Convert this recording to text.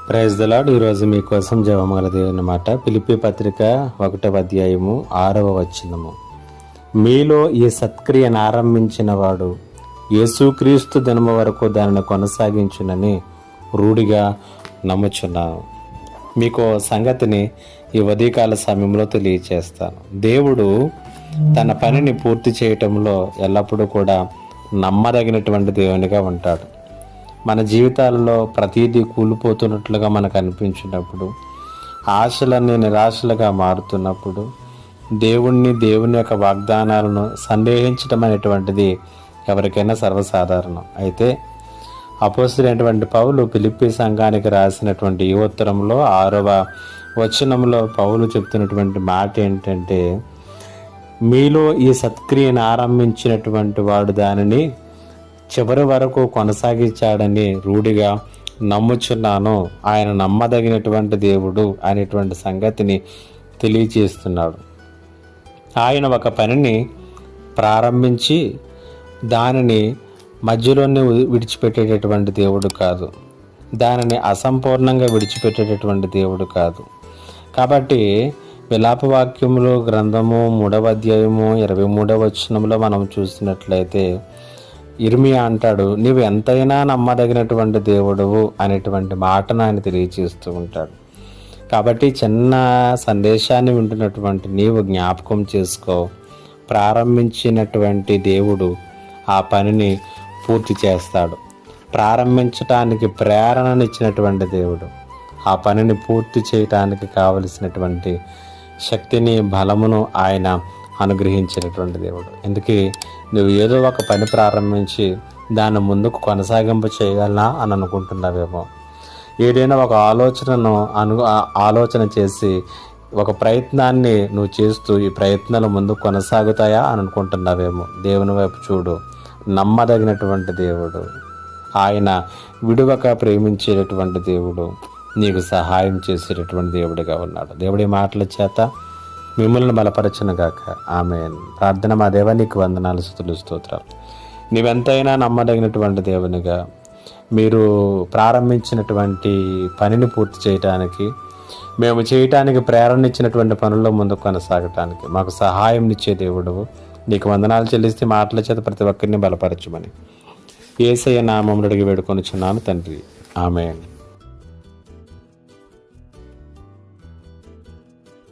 Praise the lord. ఈరోజు మీకోసం జవమగల దేవుని మాట. ఫిలిప్పీ పత్రిక 1వ అధ్యాయము 6వ వచనము. మీలో ఈ సత్క్రియను ఆరంభించిన వాడు యేసుక్రీస్తు దినము వరకు దానిని కొనసాగించునని రూఢిగా నమ్ముచున్నాను. మీకు సంగతిని ఈ ఉదయకాల సమయంలో తెలియచేస్తాను. దేవుడు తన పనిని పూర్తి చేయటంలో ఎల్లప్పుడూ కూడా నమ్మదగినటువంటి దేవునిగా ఉంటాడు. మన జీవితాలలో ప్రతీదీ కూలిపోతున్నట్లుగా మనకు అనిపించినప్పుడు, ఆశలన్నీ నిరాశలుగా మారుతున్నప్పుడు, దేవుని యొక్క వాగ్దానాలను సందేహించడం అనేటువంటిది ఎవరికైనా సర్వసాధారణం. అయితే అపోస్తలుడైనటువంటి పౌలు ఫిలిప్పీ సంఘానికి రాసినటువంటి ఈ ఉత్తరంలో 6వ వచనంలో పౌలు చెప్తున్నటువంటి మాట ఏంటంటే, మీలో ఈ సత్క్రియను ఆరంభించినటువంటి వాడు దానిని చివరి వరకు కొనసాగించాడని రూఢిగా నమ్ముచున్నాను. ఆయన నమ్మదగినటువంటి దేవుడు అనేటువంటి సంగతిని తెలియచేస్తున్నాడు. ఆయన ఒక పనిని ప్రారంభించి దానిని మధ్యలోనే విడిచిపెట్టేటటువంటి దేవుడు కాదు. దానిని అసంపూర్ణంగా విడిచిపెట్టేటటువంటి దేవుడు కాదు. కాబట్టి విలాపవాక్యములు గ్రంథము 3వ అధ్యాయము 23వ వచనంలో మనం చూసినట్లయితే ఇర్మియా అంటాడు, నీవు ఎంతైనా నమ్మదగినటువంటి దేవుడువు అనేటువంటి మాటను ఆయన తెలియచేస్తూ ఉంటాడు. కాబట్టి చిన్న సందేశాన్ని వింటున్నటువంటి నీవు జ్ఞాపకం చేసుకో, ప్రారంభించినటువంటి దేవుడు ఆ పనిని పూర్తి చేస్తాడు. ప్రారంభించటానికి ప్రేరణనిచ్చినటువంటి దేవుడు ఆ పనిని పూర్తి చేయటానికి కావలసినటువంటి శక్తిని, బలమును ఆయన అనుగ్రహించినటువంటి దేవుడు. ఎందుకు నువ్వు ఏదో ఒక పని ప్రారంభించి దాన్ని ముందుకు కొనసాగింపు చేయగలనా అని అనుకుంటున్నావేమో. ఏదైనా ఒక ఆలోచన చేసి ఒక ప్రయత్నాన్ని నువ్వు చేస్తూ ఈ ప్రయత్నాలు ముందుకు కొనసాగుతాయా అని అనుకుంటున్నావేమో. దేవుని వైపు చూడు. నమ్మదగినటువంటి దేవుడు ఆయన, విడువక ప్రేమించేటటువంటి దేవుడు, నీకు సహాయం చేసేటటువంటి దేవుడిగా ఉన్నాడు. దేవుడి మాటల చేత మిమ్మల్ని బలపరచునుగాక. ఆమేన్. ప్రార్థన. మా దేవా, నీకు వందనాలు, స్తుతులు, స్తోత్రాలు. నీవెంతైనా నమ్మదగినటువంటి దేవునిగా, మీరు ప్రారంభించినటువంటి పనిని పూర్తి చేయటానికి, మేము చేయటానికి ప్రేరణ ఇచ్చినటువంటి పనుల్లో ముందుకు కొనసాగటానికి మాకు సహాయం ఇచ్చే దేవుడు, నీకు వందనాలు చెల్లిస్తే మాటల చేత ప్రతి ఒక్కరిని బలపరచుమని యేసయ్య నామములో అడిగి వేడుకొనుచున్నాను తండ్రి. ఆమేన్.